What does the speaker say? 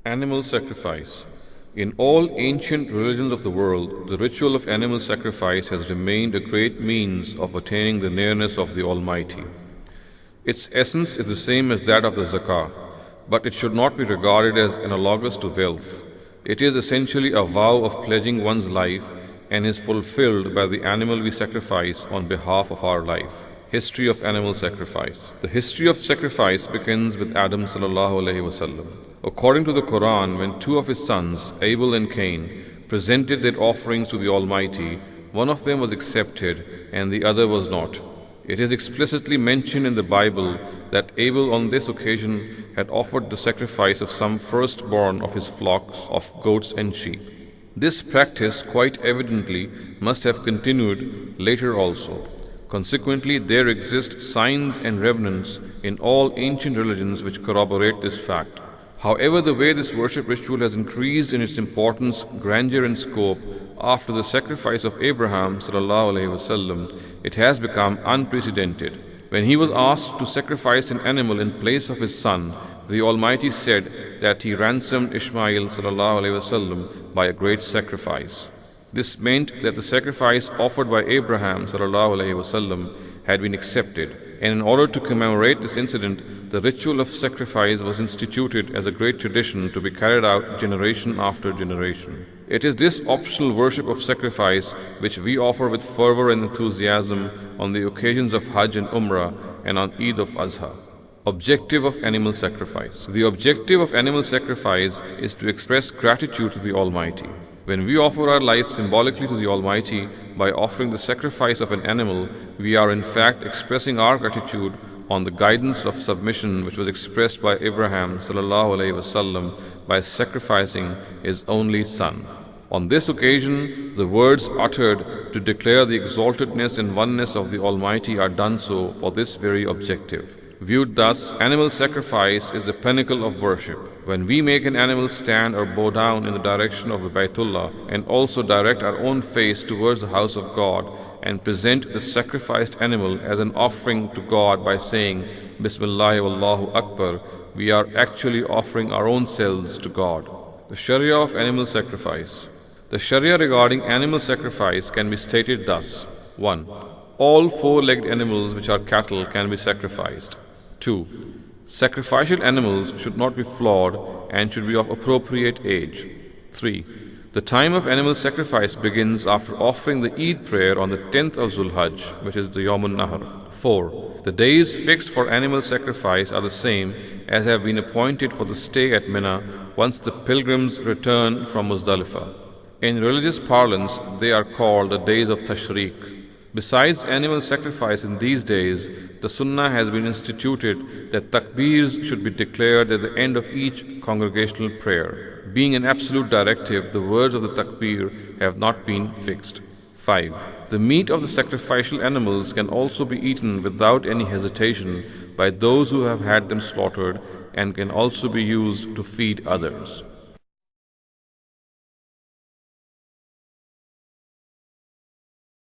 Animal sacrifice. In all ancient religions of the world, the ritual of animal sacrifice has remained a great means of attaining the nearness of the Almighty. Its essence is the same as that of the zakah, but it should not be regarded as analogous to wealth. It is essentially a vow of pledging one's life and is fulfilled by the animal we sacrifice on behalf of our life. History of animal sacrifice. The history of sacrifice begins with Adam sallallahu alaihi wasallam. According to the Quran, when two of his sons, Abel and Cain, presented their offerings to the Almighty, one of them was accepted and the other was not. It is explicitly mentioned in the Bible that Abel on this occasion had offered the sacrifice of some firstborn of his flocks of goats and sheep. This practice quite evidently must have continued later also. Consequently, there exist signs and remnants in all ancient religions which corroborate this fact. However, the way this worship ritual has increased in its importance, grandeur and scope after the sacrifice of Abraham sallallahu alaihi wasallam, it has become unprecedented. When he was asked to sacrifice an animal in place of his son, the Almighty said that he ransomed Ishmael sallallahu alaihi wasallam by a great sacrifice. This meant that the sacrifice offered by Abraham sallallahu alaihi wasallam had been accepted, and in order to commemorate this incident, the ritual of sacrifice was instituted as a great tradition to be carried out generation after generation. It is this optional worship of sacrifice which we offer with fervor and enthusiasm on the occasions of Hajj and Umrah and on Eid of Adha. Objective of animal sacrifice. The objective of animal sacrifice is to express gratitude to the Almighty. When we offer our life symbolically to the Almighty by offering the sacrifice of an animal, we are in fact expressing our gratitude on the guidance of submission which was expressed by Abraham sallallahu alaihi wasallam by sacrificing his only son. On this occasion, the words uttered to declare the exaltedness and oneness of the Almighty are done so for this very objective. Viewed thus, animal sacrifice is the pinnacle of worship. When we make an animal stand or bow down in the direction of the Baytullah and also direct our own face towards the house of God and present the sacrificed animal as an offering to God by saying Bismillah Wallahu Akbar, we are actually offering our own selves to God. The Sharia of animal sacrifice. The Sharia regarding animal sacrifice can be stated thus. 1. All four-legged animals which are cattle can be sacrificed. 2. Sacrificial animals should not be flawed and should be of appropriate age. 3. The time of animal sacrifice begins after offering the Eid prayer on the 10th of Zulhajj, which is the Yawmun Nahr. 4. The days fixed for animal sacrifice are the same as have been appointed for the stay at Mina once the pilgrims return from Muzdalifah. In religious parlance, they are called the days of Tashriq. Besides animal sacrifice in these days, the Sunnah has been instituted that takbirs should be declared at the end of each congregational prayer. Being an absolute directive, the words of the takbir have not been fixed. 5. The meat of the sacrificial animals can also be eaten without any hesitation by those who have had them slaughtered and can also be used to feed others.